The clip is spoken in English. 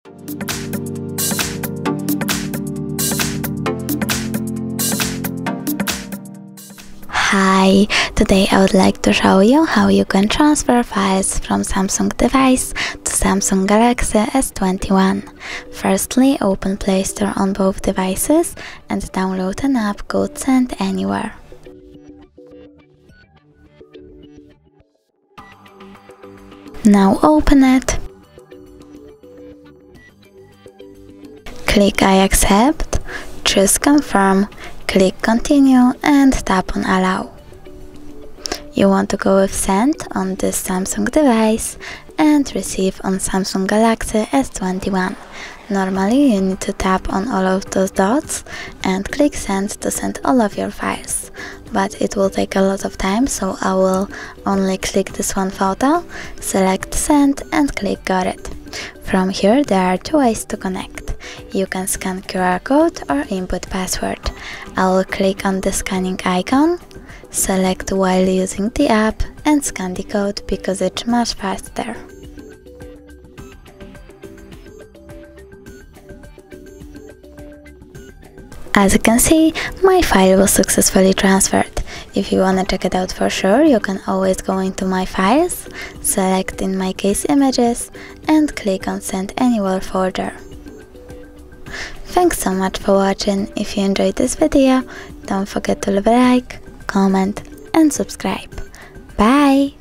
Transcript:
Hi, today I would like to show you how you can transfer files from Samsung device to Samsung Galaxy S21. Firstly, open Play Store on both devices and download an app called Send Anywhere. Now open it. Click I accept, choose confirm, click continue and tap on allow. You want to go with send on this Samsung device and receive on Samsung Galaxy S21. Normally you need to tap on all of those dots and click send to send all of your files. But it will take a lot of time, so I will only click this one photo, select send and click got it. From here there are two ways to connect. You can scan QR code or input password. I will click on the scanning icon, select while using the app and scan the code because it's much faster. As you can see, my file was successfully transferred. If you wanna check it out for sure, you can always go into My Files, select in my case Images and click on Send Anywhere folder. Thanks so much for watching. If you enjoyed this video, don't forget to leave a like, comment and subscribe. Bye!